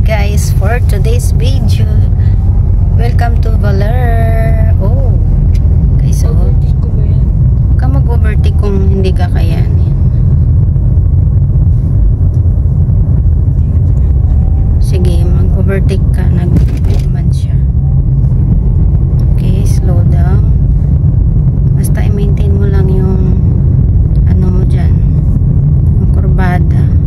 guys, for today's video, welcome to Valer. Oh guys, so huwag ka mag-overtake kung hindi ka kayanin. Sige, mag-overtake ka, nag-man siya. Okay, slow down. Basta i-maintain mo lang yung ano mo dyan, yung kurbada.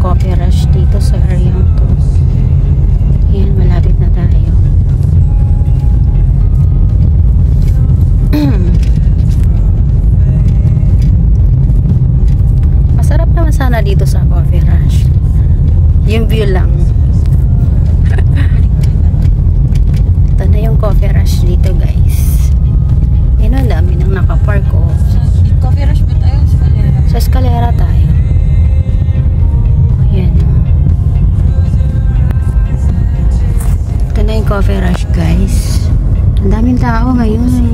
Coffee rush dito sa area to. Ayan, malapit na tayo. Masarap naman sana dito sa coffee rush. Yung view lang. Ito na yung coffee rush dito, guys. Ayan, ang dami nang nakapark, oh. Coffee rush ba tayo? Sa eskalera tayo. Ito na yung coffee rush, guys. Ang daming tao ngayon.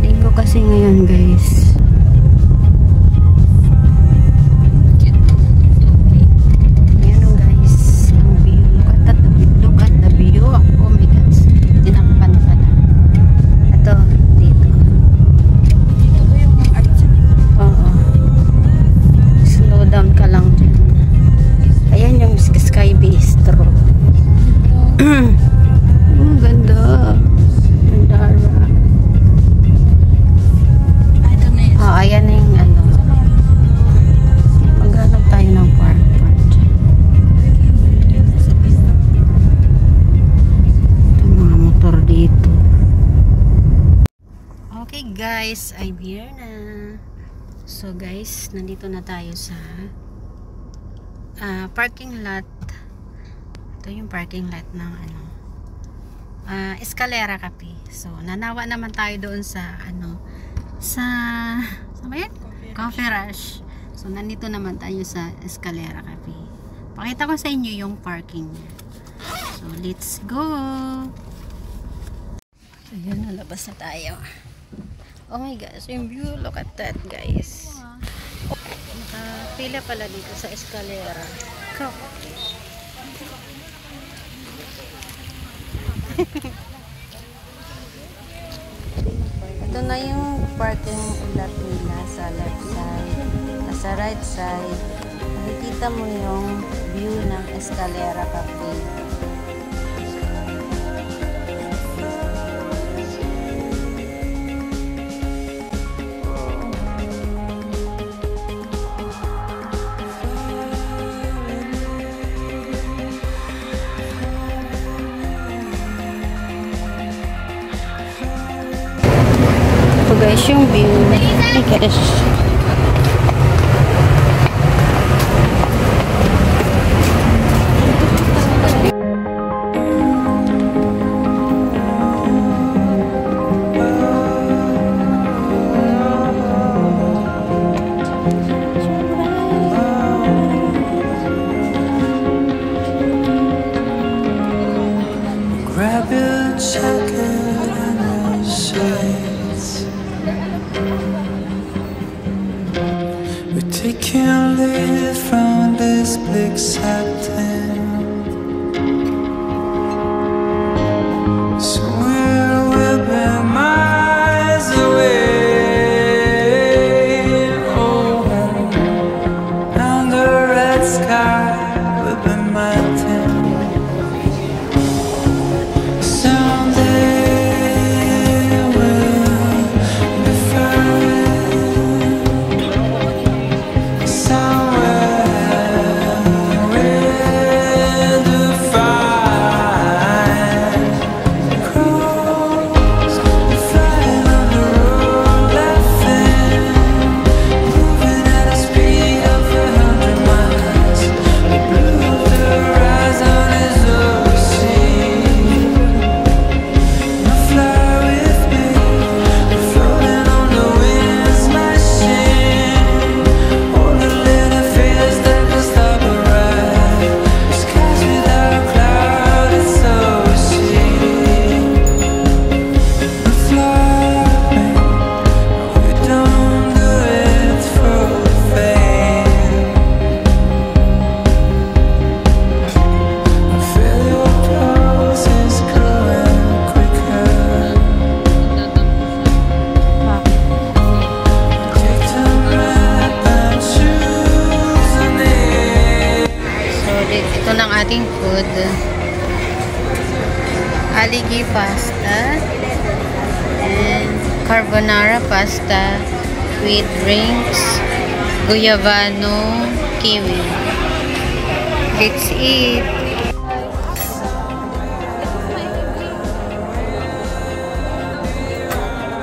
Linggo kasi ngayon, guys. Ayan o, guys. Ang view. Look at the view. Oh my God. Tinakpan pala. Ito, dito. Dito ba yung art sa dito? Oo. Slow down ka lang dyan. Ayan yung Sky Bistro. Ganda. Gandara. Ito na yun. Ayan na yung ano. Maghanap tayo ng park dyan. Ito mga motor dito. Okay guys, I'm here na. So guys, nandito na tayo sa parking lot. Ito yung parking lot ng ano, Escalera Cafe. So nanawa naman tayo doon sa ano, sa ba yan? Coffee Rush. So nandito naman tayo sa Escalera Cafe. Pakita ko sa inyo yung parking niya. So let's go. So yun, nalabas na tayo. Oh my gosh, yung view, look at that, guys. Pila pala dito sa Escalera. Come. Ito na yung parking lot nila sa left side. Sa right side, makikita mo yung view ng Escalera Cafe. Ito guys yung view. Ay gosh. accepting. Somewhere we'll be miles away. Oh, and the red sky will be melting. Someday we'll be flying somewhere we'll find crows flying on the road, laughing, moving at a speed of 100 miles. The blue of the horizon is overseen. Fly with me, floating on the winds, smashing all the little fears that can stop a ride. The skies without a cloud, it's so sweet. Fly with me, we don't do it for fame. I feel your pulses growing quicker. Take time right and choose a name. So, ito ng ating food. Aligi pasta and carbonara pasta with drinks, guyavano, kiwi. Let's eat.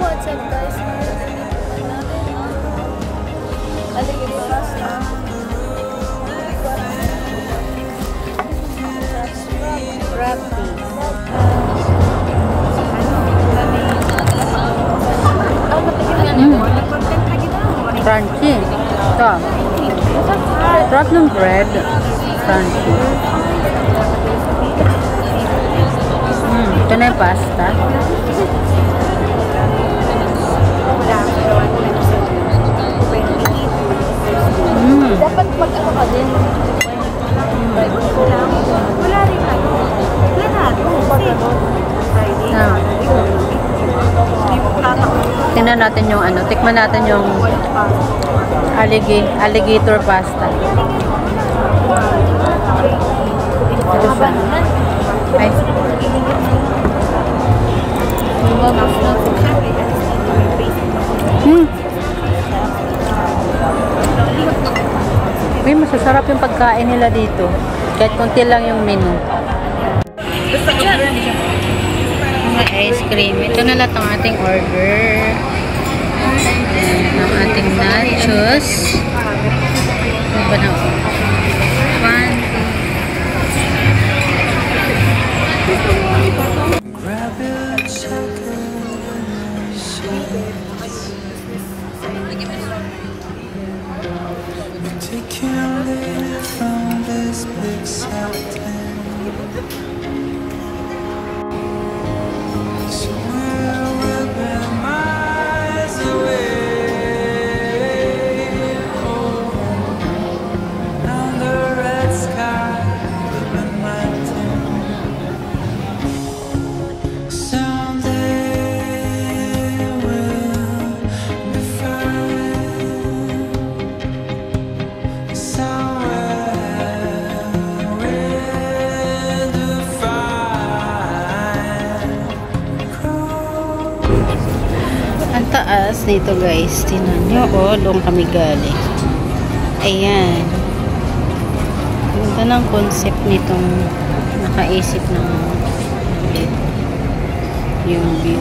What's up guys? Aligi pasta. Crunchy. Ito. Sarap ng bread. Crunchy. Ito na yung pasta. Dapat mag-ano ka din. Wala rin ano. Tingnan natin yung ano. Tikman natin yung alligator pasta. Ito siya. Ay. Uy, masasarap yung pagkain nila dito. Kahit konti lang yung menu. Mga ice cream. Ito na lahat ang ating order. Ang ating nachos. Ano ba na? Grab your jacket and sheets. Take your lead from this big satin. Somewhere we'll be miles away. Oh, down the red sky will be melting. Someday we'll be flying somewhere we'll find crows. Ang taas nito guys. Tingnan nyo. O, doon kami galing. Ayan. Ganda ng concept nitong nakaisip ng yung view.